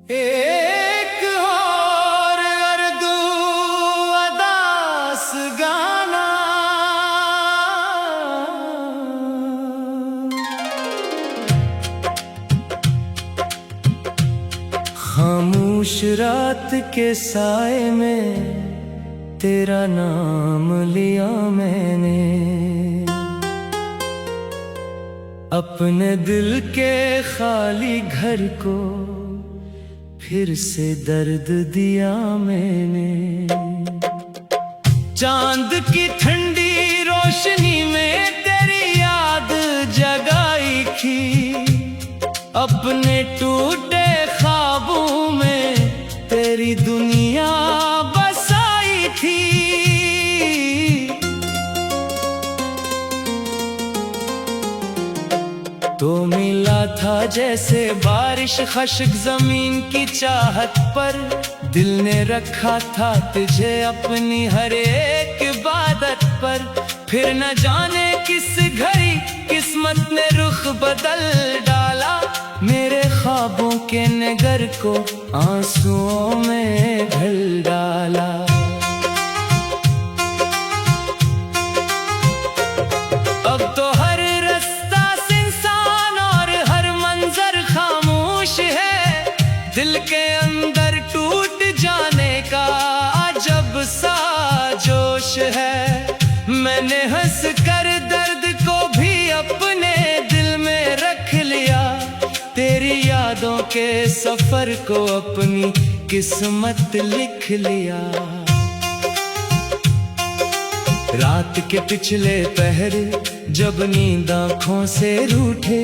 एक और अर्दू अदास गाना खामोश रात के साए में तेरा नाम लिया मैंने, अपने दिल के खाली घर को फिर से दर्द दिया मैंने। चांद की ठंडी रोशनी में तेरी याद जगाई थी, अपने टूटे ख्वाबों में तेरी दुनिया बसाई थी। तो मिला था जैसे बारिश खश्क जमीन की चाहत पर, दिल ने रखा था तुझे अपनी हर एक इबादत पर। फिर न जाने किस घड़ी किस्मत ने रुख बदल डाला, मेरे ख्वाबों के नगर को आंसुओं में ढल डाला। अब तो हर रास्ता सुनसान और हर मंजर खामोश है, दिल के अंदर टूट जाने का अजब सा जोश है। मैंने हंस कर दर्द को भी अपने दिल में रख लिया, तेरी यादों के सफर को अपनी किस्मत लिख लिया। रात के पिछले पहर जब नींद आँखों से रूठे,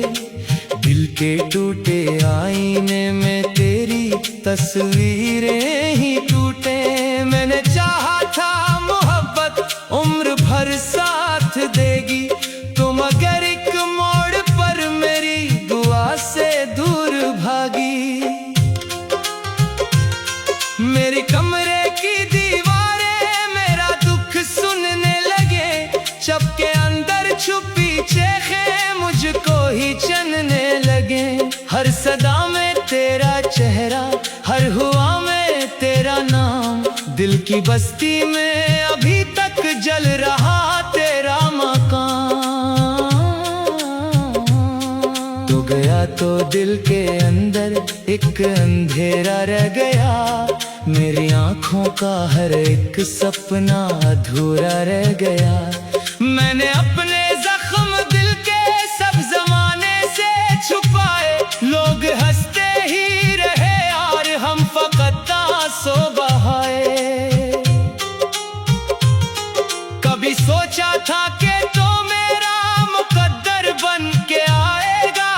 दिल के टूटे आईने में तेरी तस्वीरें ही टूटे। मैंने चाहा था मोहब्बत उम्र भर साथ देगी, तुम अगर एक मोड़ पर मेरी दुआ से दूर भागी। मेरी कमरे की दीवारें मेरा दुख सुनने लगे, चपके अंदर छुपी चेखें मुझको ही चनने लगे। हर सदा में तेरा चेहरा, हर हुआ में तेरा नाम, दिल की बस्ती में अभी तक जल रहा तेरा मकान। तो गया तो दिल के अंदर एक अंधेरा रह गया, मेरी आँखों का हर एक सपना अधूरा रह गया। मैंने अपने जख्म दिल के सब जमाने से छुपाए, लोग हंसते ही रहे और हम फकत आंसू बहाए। कभी सोचा था कि तो मेरा मुकद्दर बन के आएगा,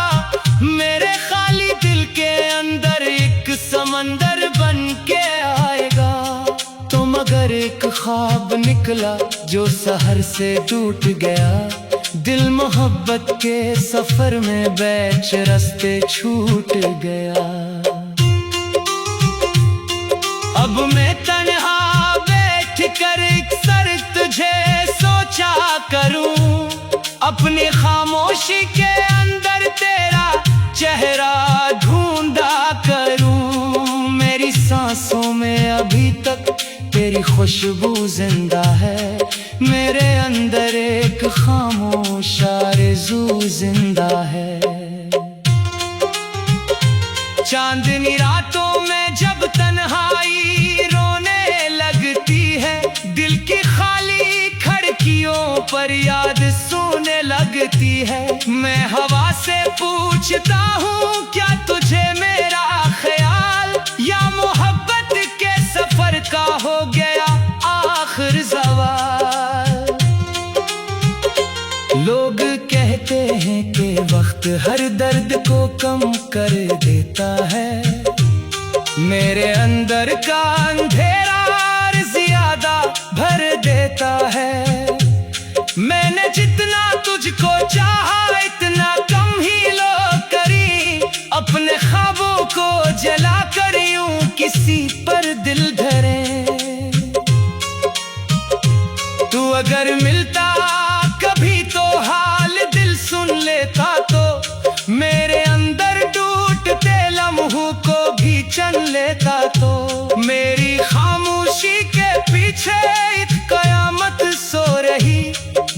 मेरे खाली दिल के अंदर एक समंदर बन के आएगा। तो मगर एक ख्वाब निकला जो सहर से टूट गया, दिल मोहब्बत के सफर में बैठ रास्ते छूट गया। अब मैं तन्हा बैठ कर अक्सर तुझे सोचा करूं, अपनी खामोशी के अंदर तेरा चेहरा ढूंढा करूं। मेरी सांसों में अभी तक तेरी खुशबू जिंदा है, मेरे अंदर एक खामोश आरज़ू जिंदा है। चांदनी रातों में जब तन्हाई रोने लगती है, दिल की खाली खिड़कियों पर याद सोने लगती है। मैं हवा से पूछता हूँ क्या तुझे मेरा ख्याल, या मोहब्बत के सफर का हो गया आखिर सवाल। लोग कहते हैं कि वक्त हर दर्द को कम कर देता है, मेरे अंदर का अंधेरा और ज्यादा भर देता है। मैंने जितना तुझको चाहा इतना कम ही लोग करी, अपने ख्वाबों को जला कर यूं किसी पर दिल धरे। तू अगर मिलता कभी तो हाल दिल सुन लेता, तो मेरे अंदर टूटते लम्हों को भी चल लेता तो मेरी खामोशी के पीछे एक कयामत सो रही।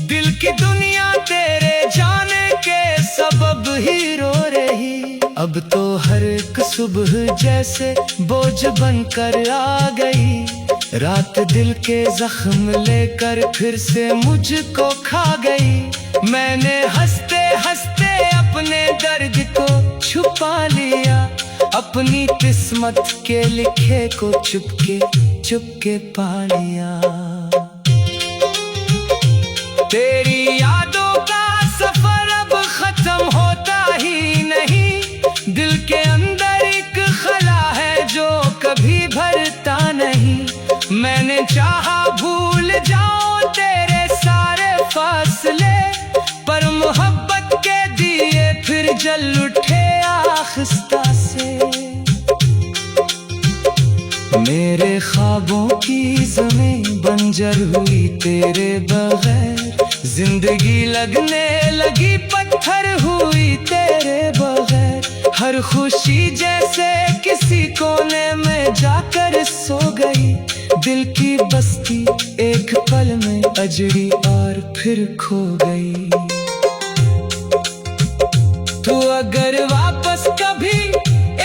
दिल की दुनिया तेरे जाने के सबब ही रो रही। अब तो हर एक सुबह जैसे बोझ बनकर आ गई। रात दिल के जख्म लेकर फिर से मुझको खा गई। मैंने हंसते हंसते अपने दर्द को छुपा लिया। अपनी किस्मत के लिखे को चुपके चुपके पा लिया। तेरी यादों का सफर अब खत्म होता ही नहीं। दिल के अंदर एक खला है जो कभी भरता नहीं। मैंने चाहा भूल जाऊं तेरे सारे फासले, पर मोहब्बत के दिए फिर जल उठे आखिस्ता से। मेरे ख्वाबों की ज़मीं बंजर हुई तेरे बगैर। जिंदगी लगने लगी पत्थर हुई तेरे बगैर। हर खुशी जैसे किसी कोने में जाकर सो गई। दिल की बस्ती एक पल में अजड़ी और फिर खो गई। तू अगर वापस कभी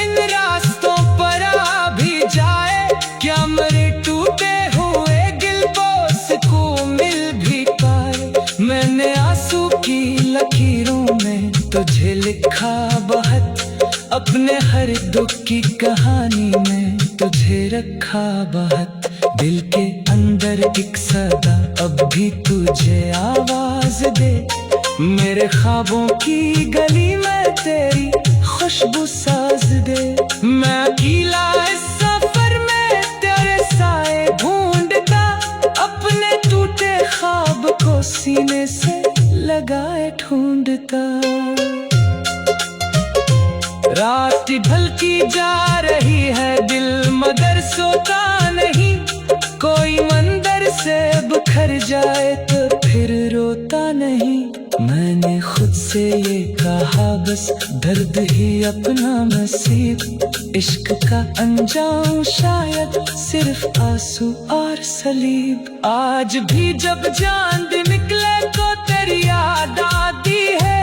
इन रास्तों पर आ भी जाए, क्या मेरे टूटे हुए गिलबोस को मिल भी पाए। मैंने आंसू की लकीरों में तुझे लिखा बहुत, अपने हर दुख की कहानी में तुझे रखा बहुत। दिल के अंदर एक सदा अब भी तुझे आवाज दे। मेरे ख्वाबों की गली में तेरी खुशबू साज दे। मैं अकेला इस सफर में तेरे साए ढूंढता, अपने टूटे ख्वाब को सीने से लगाए ढूंढता। रात ढलती जा रही है दिल मगर सोता नहीं। कोई मंदिर से बिखर जाए तो फिर रोता नहीं। मैंने खुद से ये कहा बस दर्द ही अपना नसीब। इश्क का अंजाम शायद सिर्फ आंसू और सलीब। आज भी जब चांद निकले तो तेरी याद आती है।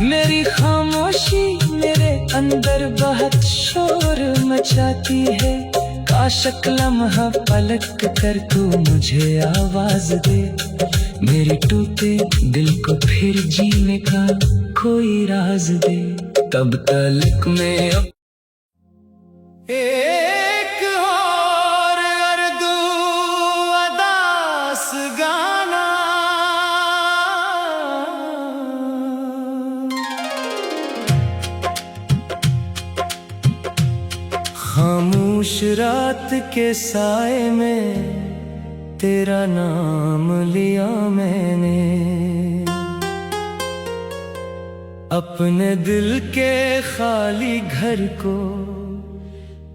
मेरी खामोशी मेरे अंदर बहुत शोर मचाती है। काश एक लम्हा पलट कर तू मुझे आवाज दे। मेरे टूटे दिल को फिर जीने का कोई राज दे। तब तलक में एक और अर्दू अदास गाना। खामोश रात के साए में तेरा नाम लिया मैंने। अपने दिल के खाली घर को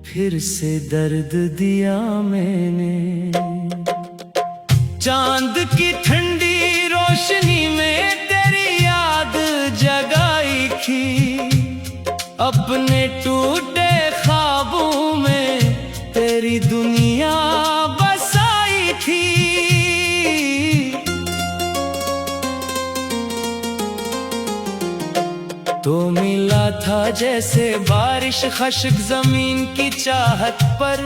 फिर से दर्द दिया मैंने। चांद की ठंडी रोशनी में तेरी याद जगाई थी। अपने टूटे ख्वाबों में तेरी दुनिया बसाई थी। तो मिला था जैसे बारिश खश्क जमीन की चाहत पर।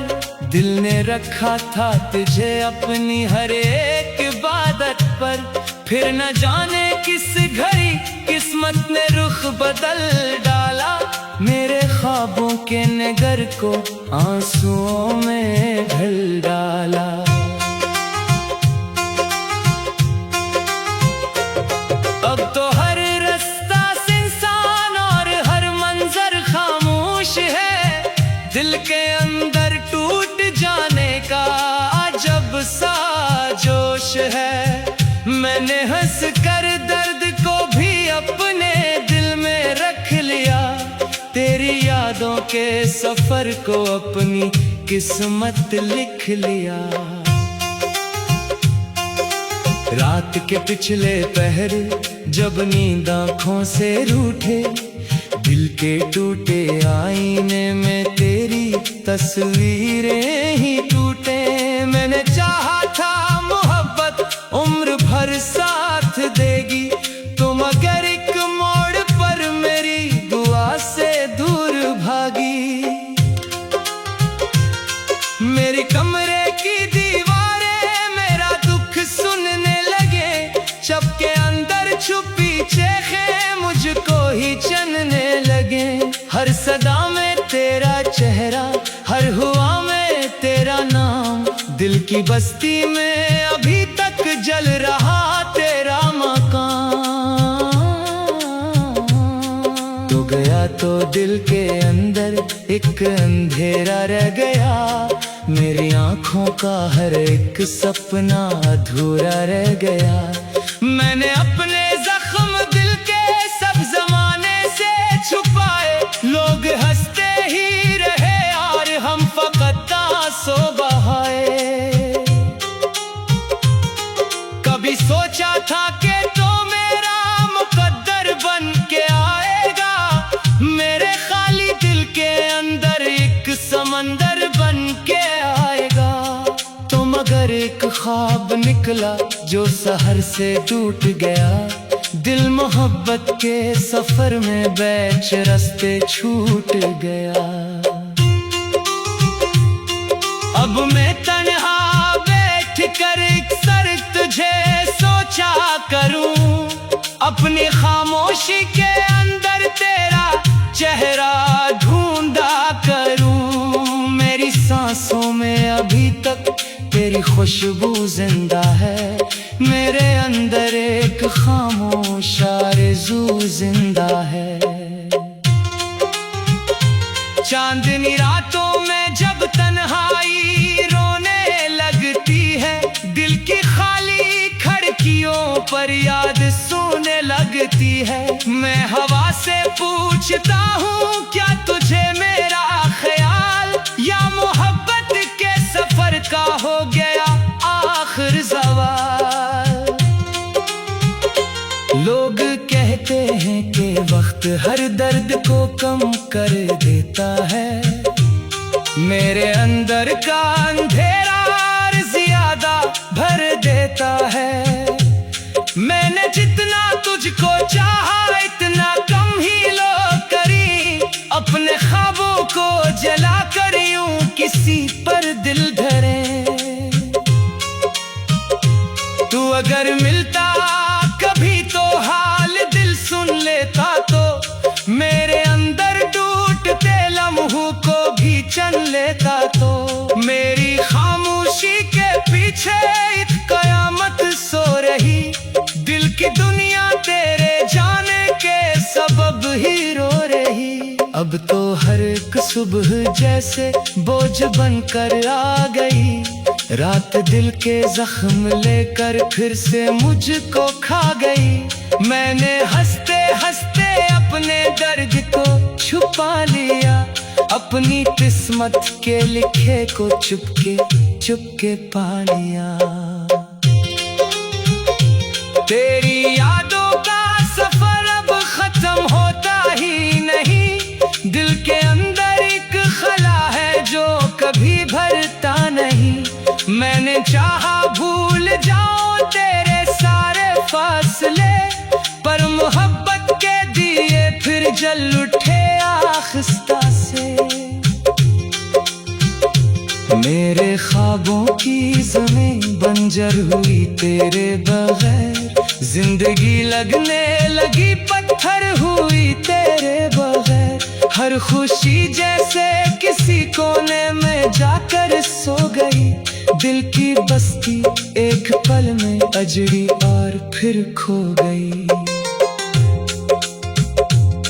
दिल ने रखा था तुझे अपनी हर एक इबादत पर। फिर न जाने किस घड़ी किस्मत ने रुख बदल डाला। मेरे ख्वाबों के नगर को आंसुओं में ढल डाला। अब तो हर रास्ता सुनसान और हर मंजर खामोश है। दिल के अंदर टूट जाने का अजब सा जोश है। मैंने हंस कर दर्द को भी अपने दिल में रख लिया। तेरी यादों के सफर को अपनी किस्मत लिख लिया। रात के पिछले पहर जब नींद आँखों से रूठे, दिल के टूटे आईने में तेरी तस्वीरें ही टूटे। मैंने चाहा था मोहब्बत उम्र भर साथ देगी, तुम अगर एक मोड़ पर मेरी दुआ से दूर भागी। मेरी कमरे की दीवारें मेरा दुख सुनने लगे, चपके अंदर छुपी चेखें मुझको ही चनने लगे। हर सदा में तेरा चेहरा, हर हुआ में तेरा नाम, दिल की बस्ती में अभी तक जल रहा तेरा मकान। तू गया तो दिल के अंदर एक अंधेरा रह गया, मेरी आंखों का हर एक सपना अधूरा रह गया। मैंने अपने जख्म दिल के सब जमाने से छुपाए, लोग हंसते ही रहे और हम फकत आंसू बहाए। कभी सोचा था कि तो मेरा मुकद्दर बन के आएगा, मेरे खाली दिल के अंदर एक समंदर बन के आएगा। तो मगर एक ख्वाब निकला जो सहर से टूट गया, दिल मोहब्बत के सफर में बैठ रास्ते छूट गया। अब मैं तन्हा बैठ कर अक्सर तुझे सोचा करूं, अपनी खामोशी के अंदर तेरा चेहरा ढूंढा करूं। मेरी सांसों में अभी तक तेरी खुशबू जिंदा है, मेरे अंदर एक खामोश आरज़ू जिंदा है। चांदनी रातों में जब तन्हाई रोने लगती है, दिल की खाली खिड़कियों पर याद सोने लगती है। मैं हवा से पूछता हूँ क्या तुझे मेरा ख्याल, या मोहब्बत के सफर का हो गया आखिर सवाल। लोग कहते हैं कि वक्त हर दर्द को कम कर देता है, मेरे अंदर का अंधेरा और ज्यादा भर देता है। मैंने जितना तुझको चाहा इतना कम ही लोग करी, अपने ख्वाबों को जला कर यूं किसी पर दिल धरे। तू अगर मिलता कभी तो हाल दिल सुन लेता, तो मेरे अंदर टूटते लम्हों को भी चन लेता। तो मेरी खामोशी के पीछे एक कयामत सो रही, दिल की दुनिया तेरे जाने के सबब ही रो रही। अब तो हर एक सुबह जैसे बोझ बनकर आ गई, रात दिल के जख्म लेकर फिर से मुझको खा गई। मैंने हंसते हंसते अपने दर्द को छुपा लिया, अपनी किस्मत के लिखे को चुपके चुपके पा लिया। तेरी यादों का सफर अब खत्म होता ही नहीं, दिल के अंदर एक खला है जो कभी भरता नहीं। मैंने चाहा भूल जाऊं तेरे सारे फासले, पर मोहब्बत के दिए फिर जल उठे आखिस्ता से। मेरे ख्वाबों की ज़मीं बंजर हुई तेरे बगैर, जिंदगी लगने लगी पत्थर हुई तेरे बगैर। हर खुशी जैसे किसी कोने में जाकर सो गई, दिल की बस्ती एक पल में अजड़ी और फिर खो गई।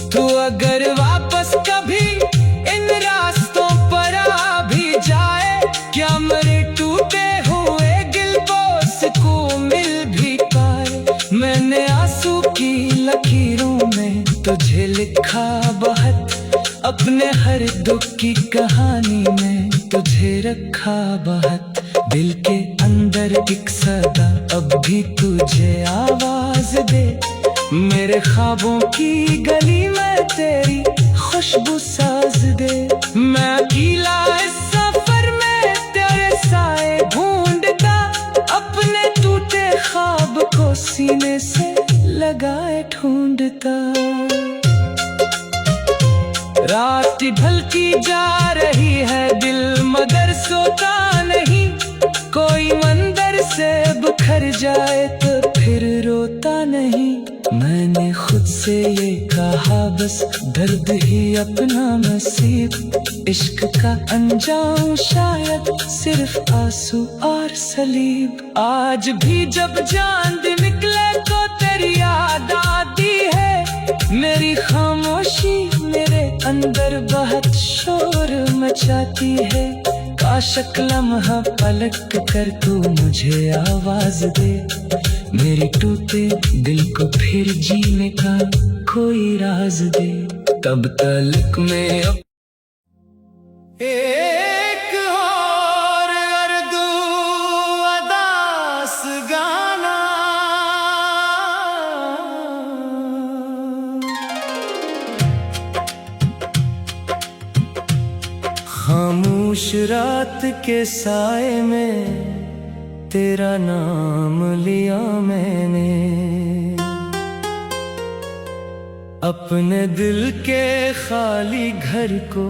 तू अगर वापस कभी इन रास्तों पर आ भी जाए, क्या मेरे टूटे हुए गिलबोस को मिल भी पाए। मैंने आंसू की लकीरों में तुझे लिखा बहुत, अपने हर दुख की कहानी में तुझे रखा बहुत। दिल के अंदर एक सदा अब भी तुझे आवाज दे, मेरे ख्वाबों की गली में तेरी खुशबू साज दे। मैं अकेला लगाए ढूंढता। रात ढलती जा रही है, दिल मगर सोता नहीं। कोई मंदिर से बिखर जाए तो फिर रोता नहीं। मैंने खुद से ये कहा बस दर्द ही अपना नसीब। इश्क का अंजाम शायद सिर्फ आंसू और सलीब। आज भी जब चांद निकले तो तेरी याद आती है। मेरी खामोशी मेरे अंदर बहुत शोर मचाती है। काश एक लम्हा पलट कर तू मुझे आवाज दे। मेरे टूटे दिल को फिर जीने का कोई राज दे। तब तलक में एक और अर्दू अदास गाना। खामोश रात के साए में तेरा नाम लिया मैंने। अपने दिल के खाली घर को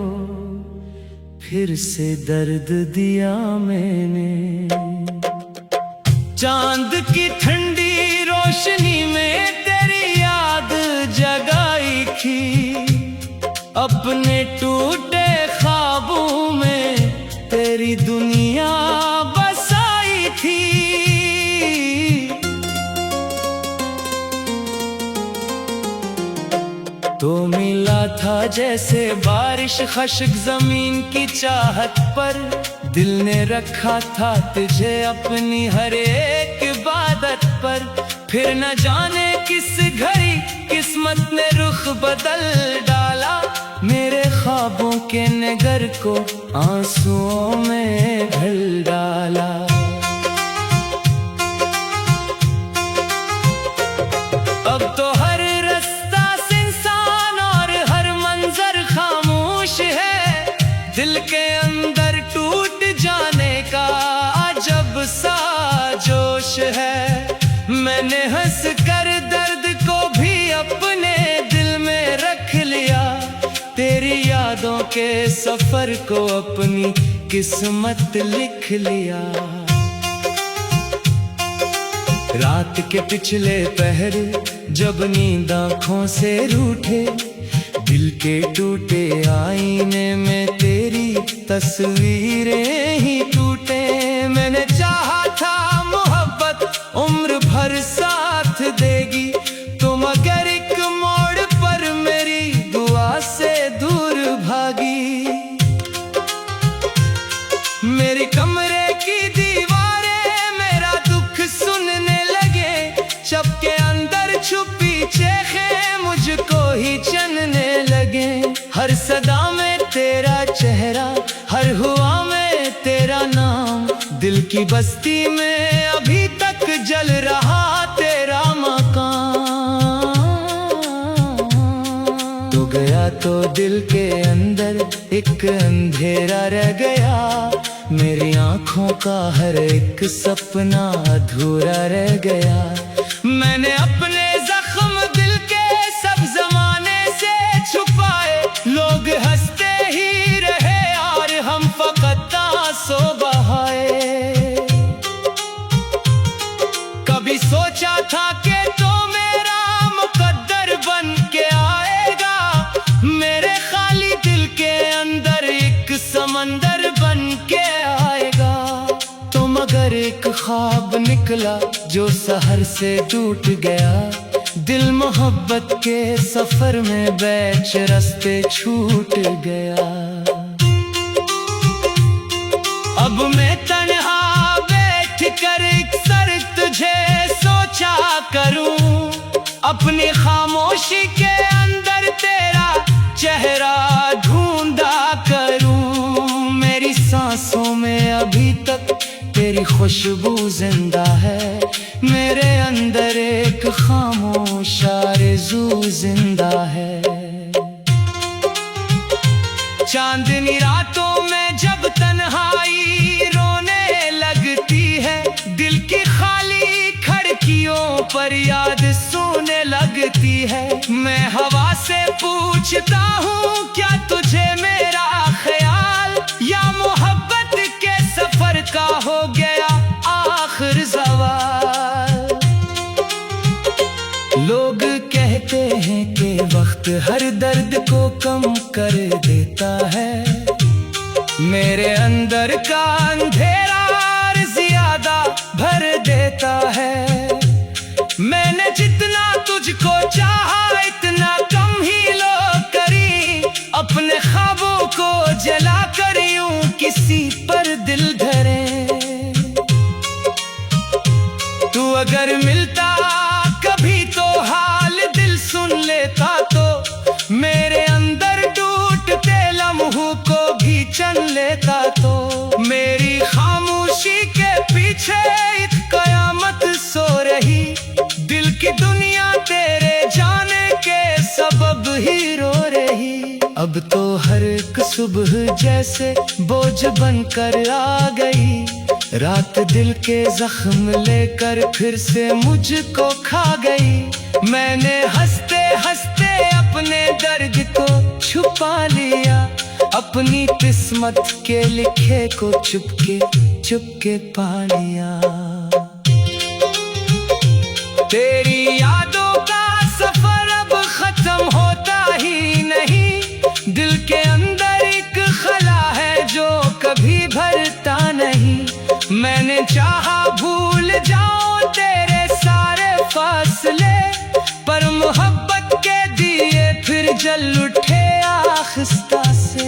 फिर से दर्द दिया मैंने। चांद की ठंडी रोशनी में तेरी याद जगाई थी। अपने टूटे ख्वाबों में तेरी दुनिया बसाई थी। तो मिला था जैसे बारिश खश्क जमीन की चाहत पर। दिल ने रखा था तुझे अपनी हर एक इबादत पर। फिर न जाने किस घड़ी किस्मत ने रुख बदल डाला। मेरे ख्वाबों के नगर को आंसुओं में ढल डाला। अब तो हर रास्ता सुनसान और हर मंजर खामोश है। दिल के अंदर टूट जाने का अजब सा जोश है। मैंने हंस कर दर्द को भी अपने दिल में रख लिया। तेरी यादों के सफर को अपनी किस्मत लिख लिया। रात के पिछले पहर जब नींद आँखों से रूठे। दिल के टूटे आईने में तेरी तस्वीरें ही टूटे। मैंने चाहा था मोहब्बत उम्र भर साथ देगी। तुम अगर एक मोड़ पर मेरी दुआ से दूर भागी। मेरी कमरे की दीवारें मेरा दुख सुनने लगे। चपके अंदर छुपी चेखें मुझको ही चनने लगे। हर सदा में तेरा चेहरा, हर हुआ में तेरा नाम। दिल की बस्ती में अभी तक जल रहा तेरा मकान। तो गया तो दिल के अंदर एक अंधेरा रह गया। मेरी आँखों का हर एक सपना अधूरा रह गया। मैंने अपने जख्म दिल के सब जमाने से छुपाए। लोग हंसते ही रहे और हम फकत आंसू बहाए। कभी सोचा था कि तो मेरा मुकद्दर बन के आएगा। मेरे खाली दिल के अंदर एक समंदर बन के आएगा। तो मगर एक ख्वाब निकला जो सहर से टूट गया। दिल मोहब्बत के सफर में बैठ रास्ते छूट गया। अब मैं तन्हा बैठ कर अक्सर तुझे सोचा करूं। अपनी खामोशी के अंदर तेरा चेहरा ढूंढा करूं। मेरी सांसों में अभी तक तेरी खुशबू जिंदा है। मेरे अंदर एक खामोश आरज़ू जिंदा है। चांदनी रातों में जब तन्हाई रोने लगती है। दिल की खाली खिड़कियों पर याद सोने लगती है। मैं हवा से पूछता हूँ क्या तुझे मेरा ख्याल, या मोहब्बत के सफर का हो गया आखिर सवाल। लोग कहते हैं कि वक्त हर दर्द को कम कर देता है, मेरे अंदर का अंधेरा और ज्यादा भर देता है। मैंने जितना तुझको चाहा इतना कम ही लोग करी, अपने ख्वाबों को जला कर यूं किसी पर दिल धरे। तू अगर मिलता कभी तो हाल दिल सुन लेता, तो मेरे अंदर टूटते लम्हों को भी चन लेता। तो मेरी खामोशी के पीछे एक कयामत सो रही, दिल की दुनिया तेरे जाने के सबब ही रो रही। अब तो हर एक सुबह जैसे बोझ बनकर आ गई, रात दिल के जख्म लेकर फिर से मुझको खा गई। मैंने हंसते हंसते अपने दर्द को छुपा लिया, अपनी किस्मत के लिखे को चुपके चुपके पा लिया। तेरी यादों का सफर अब खत्म होता ही नहीं, दिल के अंदर एक खला है जो कभी भरता नहीं। मैंने चाहा भूल जाऊं तेरे सारे फासले, पर मोहब्बत के दिए फिर जल उठे आखिस्ता से।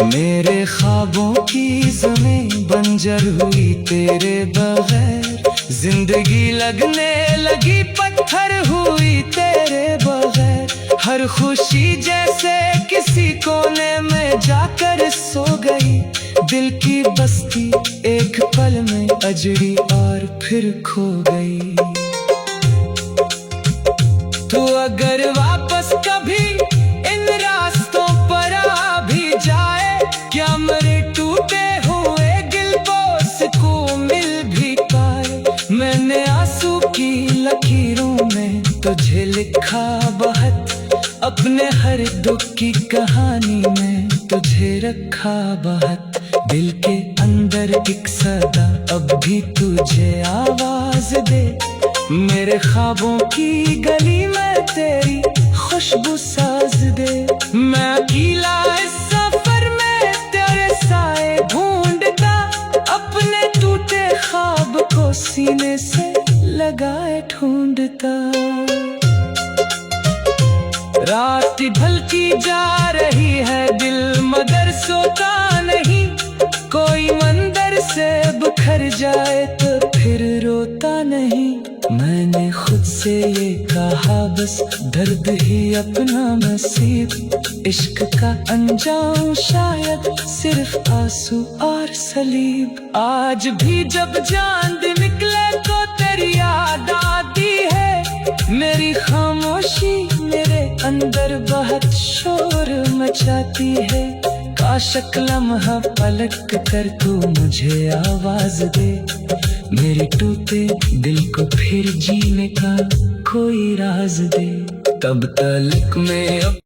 मेरे ख्वाबों की ज़मीं बंजर हुई तेरे बगैर, जिंदगी लगने लगी पत्थर हुई तेरे बगैर। हर खुशी जैसे किसी कोने में जाकर सो गई, दिल की बस्ती एक पल में अजड़ी और फिर खो गई। तू अगर वापस कभी इन रास्तों पर आ भी जाए, क्या मेरे टूटे हुए गिलबोस को मिल भी पाए। मैंने आंसू की लकीरों में तुझे लिखा बहुत, अपने हर दुख की कहानी में तुझे रखा बहुत। दिल के अंदर एक सदा अब भी तुझे आवाज दे, मेरे ख्वाबों की गली में तेरी खुशबू साज दे। मैं अकेला इस सफर में तेरे साए ढूंढता, अपने टूटे ख्वाब को सीने से लगाए ढूंढता। रात ढलती जा रही है दिल मगर सोता नहीं, कोई मंदिर से बिखर जाए तो फिर रोता नहीं। मैंने खुद से ये कहा बस दर्द ही अपना नसीब, इश्क का अंजाम शायद सिर्फ आंसू और सलीब। आज भी जब चांद निकले तो तेरी याद आती है, मेरी खामोशी मेरे अंदर बहुत शोर मचाती है। काश लम्हा पलट कर तू मुझे आवाज दे, मेरे टूटे दिल को फिर जीने का कोई राज दे। तब तक मैं